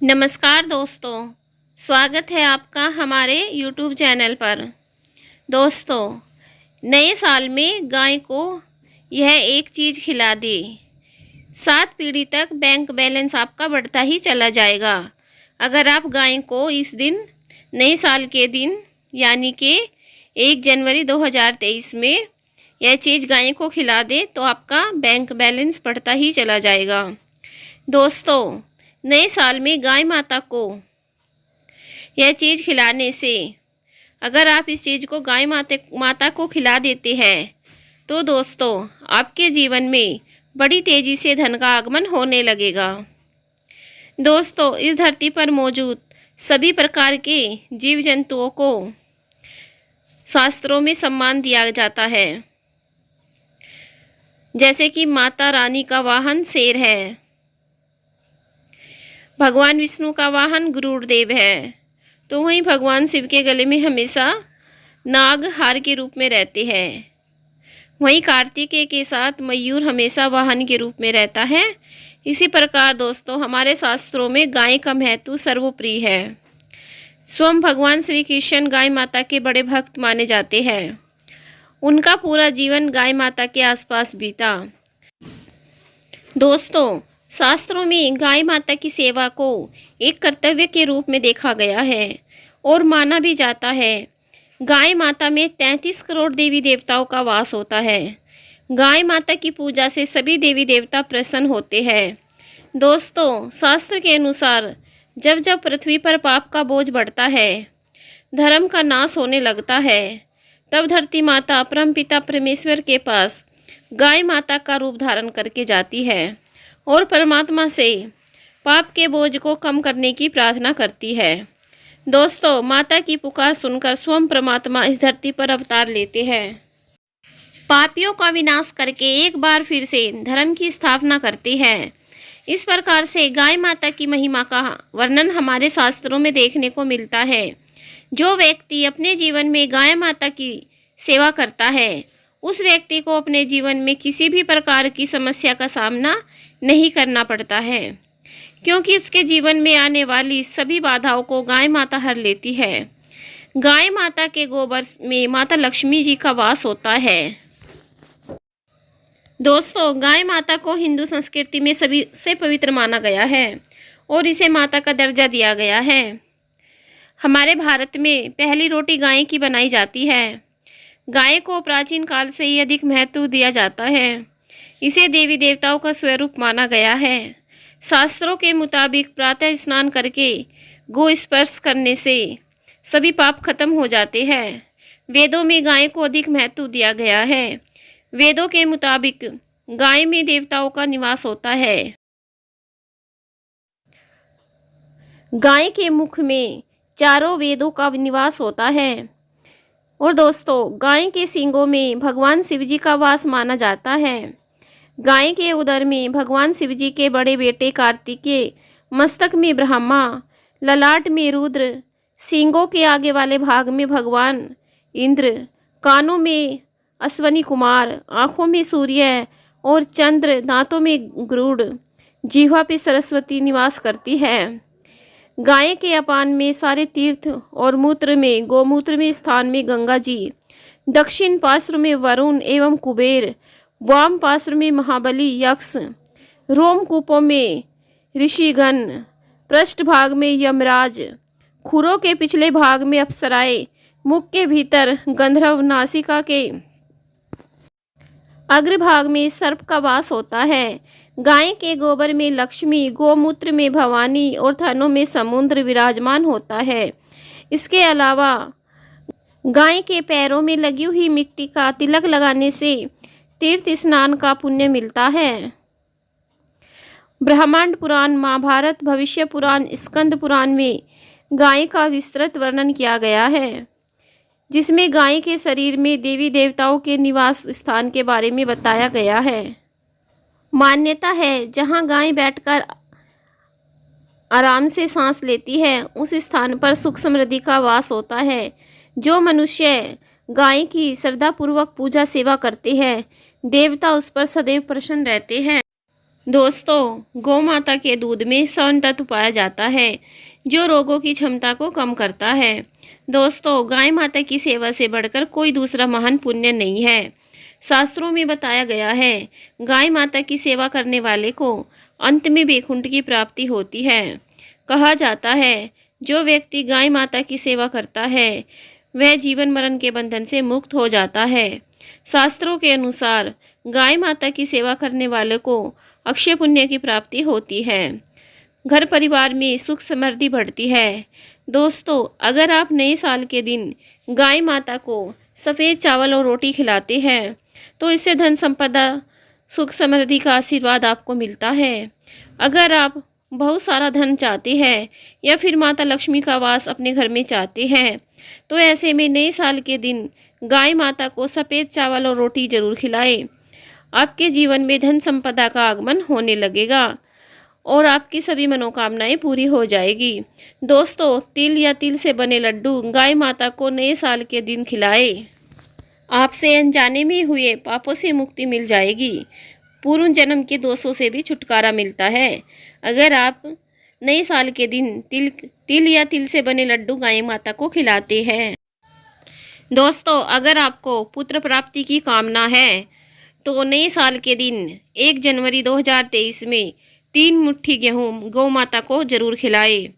नमस्कार दोस्तों, स्वागत है आपका हमारे YouTube चैनल पर। दोस्तों, नए साल में गाय को यह एक चीज़ खिला दे, 7 पीढ़ी तक बैंक बैलेंस आपका बढ़ता ही चला जाएगा। अगर आप गाय को इस दिन, नए साल के दिन यानी कि 1 जनवरी 2023 में यह चीज़ गाय को खिला दे तो आपका बैंक बैलेंस बढ़ता ही चला जाएगा। दोस्तों, नए साल में गाय माता को यह चीज़ खिलाने से, अगर आप इस चीज़ को गाय माता को खिला देते हैं तो दोस्तों आपके जीवन में बड़ी तेज़ी से धन का आगमन होने लगेगा। दोस्तों, इस धरती पर मौजूद सभी प्रकार के जीव जंतुओं को शास्त्रों में सम्मान दिया जाता है। जैसे कि माता रानी का वाहन शेर है, भगवान विष्णु का वाहन गरुड़ देव है, तो वहीं भगवान शिव के गले में हमेशा नाग हार के रूप में रहते हैं। वहीं कार्तिकेय के साथ मयूर हमेशा वाहन के रूप में रहता है। इसी प्रकार दोस्तों हमारे शास्त्रों में गाय का महत्व सर्वोपरि है। स्वयं भगवान श्री कृष्ण गाय माता के बड़े भक्त माने जाते हैं। उनका पूरा जीवन गाय माता के आसपास बीता। दोस्तों, शास्त्रों में गाय माता की सेवा को एक कर्तव्य के रूप में देखा गया है और माना भी जाता है। गाय माता में 33 करोड़ देवी देवताओं का वास होता है। गाय माता की पूजा से सभी देवी देवता प्रसन्न होते हैं। दोस्तों, शास्त्र के अनुसार जब जब पृथ्वी पर पाप का बोझ बढ़ता है, धर्म का नाश होने लगता है, तब धरती माता परमपिता परमेश्वर के पास गाय माता का रूप धारण करके जाती है और परमात्मा से पाप के बोझ को कम करने की प्रार्थना करती है। दोस्तों, माता की पुकार सुनकर स्वयं परमात्मा इस धरती पर अवतार लेते हैं। पापियों का विनाश करके एक बार फिर से धर्म की स्थापना करती है। इस प्रकार से गाय माता की महिमा का वर्णन हमारे शास्त्रों में देखने को मिलता है। जो व्यक्ति अपने जीवन में गाय माता की सेवा करता है, उस व्यक्ति को अपने जीवन में किसी भी प्रकार की समस्या का सामना नहीं करना पड़ता है, क्योंकि उसके जीवन में आने वाली सभी बाधाओं को गाय माता हर लेती है। गाय माता के गोबर में माता लक्ष्मी जी का वास होता है। दोस्तों, गाय माता को हिंदू संस्कृति में सभी से पवित्र माना गया है और इसे माता का दर्जा दिया गया है। हमारे भारत में पहली रोटी गाय की बनाई जाती है। गाय को प्राचीन काल से ही अधिक महत्व दिया जाता है। इसे देवी देवताओं का स्वरूप माना गया है। शास्त्रों के मुताबिक प्रातः स्नान करके गो स्पर्श करने से सभी पाप खत्म हो जाते हैं। वेदों में गाय को अधिक महत्व दिया गया है। वेदों के मुताबिक गाय में देवताओं का निवास होता है। गाय के मुख में चारों वेदों का निवास होता है। और दोस्तों, गाय के सींगों में भगवान शिव जी का वास माना जाता है। गाय के उदर में भगवान शिव जी के बड़े बेटे कार्तिकेय, मस्तक में ब्रह्मा, ललाट में रुद्र, सींगों के आगे वाले भाग में भगवान इंद्र, कानों में अश्वनी कुमार, आँखों में सूर्य और चंद्र, दांतों में गरुड़, जीवा पे सरस्वती निवास करती है। गाय के अपान में सारे तीर्थ और मूत्र में, गोमूत्र में स्थान में गंगा जी, दक्षिण पार्श्व में वरुण एवं कुबेर, वाम पार्श्व में महाबली यक्ष, रोमकूपों में ऋषिगण, पृष्ठ भाग में यमराज, खुरों के पिछले भाग में अप्सराएं, मुख के भीतर गंधर्व, नासिका के अग्रभाग में सर्प का वास होता है। गाय के गोबर में लक्ष्मी, गोमूत्र में भवानी और थनों में समुद्र विराजमान होता है। इसके अलावा गाय के पैरों में लगी हुई मिट्टी का तिलक लगाने से तीर्थ स्नान का पुण्य मिलता है। ब्रह्मांड पुराण, महाभारत, भविष्य पुराण, स्कंद पुराण में गाय का विस्तृत वर्णन किया गया है, जिसमें गाय के शरीर में देवी देवताओं के निवास स्थान के बारे में बताया गया है। मान्यता है जहां गाय बैठकर आराम से सांस लेती है, उस स्थान पर सुख समृद्धि का वास होता है। जो मनुष्य गाय की श्रद्धापूर्वक पूजा सेवा करते हैं, देवता उस पर सदैव प्रसन्न रहते हैं। दोस्तों, गौ माता के दूध में स्वर्ण तत्व पाया जाता है जो रोगों की क्षमता को कम करता है। दोस्तों, गाय माता की सेवा से बढ़कर कोई दूसरा महान पुण्य नहीं है। शास्त्रों में बताया गया है, गाय माता की सेवा करने वाले को अंत में वैकुंठ की प्राप्ति होती है। कहा जाता है, जो व्यक्ति गाय माता की सेवा करता है वह जीवन मरण के बंधन से मुक्त हो जाता है। शास्त्रों के अनुसार गाय माता की सेवा करने वाले को अक्षय पुण्य की प्राप्ति होती है। घर परिवार में सुख समृद्धि बढ़ती है। दोस्तों, अगर आप नए साल के दिन गाय माता को सफ़ेद चावल और रोटी खिलाते हैं तो इससे धन संपदा सुख समृद्धि का आशीर्वाद आपको मिलता है। अगर आप बहुत सारा धन चाहते हैं या फिर माता लक्ष्मी का वास अपने घर में चाहते हैं तो ऐसे में नए साल के दिन गाय माता को सफ़ेद चावल और रोटी जरूर खिलाएं। आपके जीवन में धन संपदा का आगमन होने लगेगा और आपकी सभी मनोकामनाएं पूरी हो जाएगी। दोस्तों, तिल या तिल से बने लड्डू गाय माता को नए साल के दिन खिलाएं। आपसे अनजाने में हुए पापों से मुक्ति मिल जाएगी। पूर्व जन्म के दोषों से भी छुटकारा मिलता है अगर आप नए साल के दिन तिल या तिल से बने लड्डू गाय माता को खिलाते हैं। दोस्तों, अगर आपको पुत्र प्राप्ति की कामना है तो नए साल के दिन 1 जनवरी 2023 में 3 मुट्ठी गेहूँ गौ माता को जरूर खिलाएं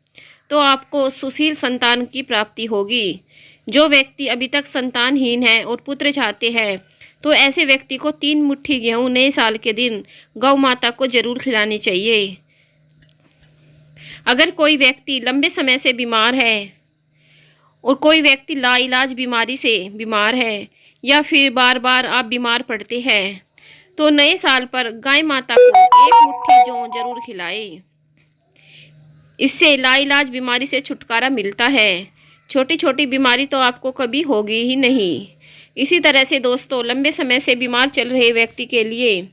तो आपको सुशील संतान की प्राप्ति होगी। जो व्यक्ति अभी तक संतानहीन है और पुत्र चाहते हैं तो ऐसे व्यक्ति को 3 मुट्ठी गेहूँ नए साल के दिन गौ माता को जरूर खिलानी चाहिए। अगर कोई व्यक्ति लंबे समय से बीमार है और कोई व्यक्ति लाइलाज बीमारी से बीमार है या फिर बार बार आप बीमार पड़ते हैं तो नए साल पर गाय माता को 1 मुट्ठी जौ जरूर खिलाएं। इससे लाइलाज बीमारी से छुटकारा मिलता है। छोटी छोटी बीमारी तो आपको कभी होगी ही नहीं। इसी तरह से दोस्तों, लंबे समय से बीमार चल रहे व्यक्ति के लिए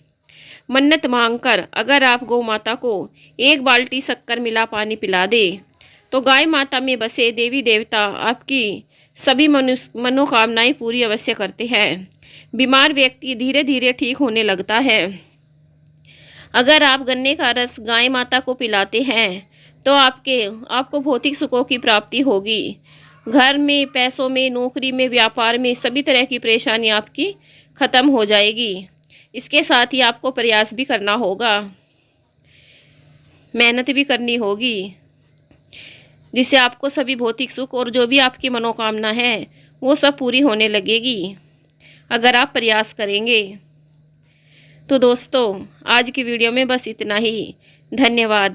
मन्नत मांगकर अगर आप गौ माता को 1 बाल्टी शक्कर मिला पानी पिला दे तो गाय माता में बसे देवी देवता आपकी सभी मनोकामनाएं पूरी अवश्य करते हैं। बीमार व्यक्ति धीरे धीरे ठीक होने लगता है। अगर आप गन्ने का रस गाय माता को पिलाते हैं तो आपको भौतिक सुखों की प्राप्ति होगी। घर में, पैसों में, नौकरी में, व्यापार में सभी तरह की परेशानी आपकी खत्म हो जाएगी। इसके साथ ही आपको प्रयास भी करना होगा, मेहनत भी करनी होगी, जिससे आपको सभी भौतिक सुख और जो भी आपकी मनोकामना है वो सब पूरी होने लगेगी अगर आप प्रयास करेंगे। तो दोस्तों, आज की वीडियो में बस इतना ही। धन्यवाद।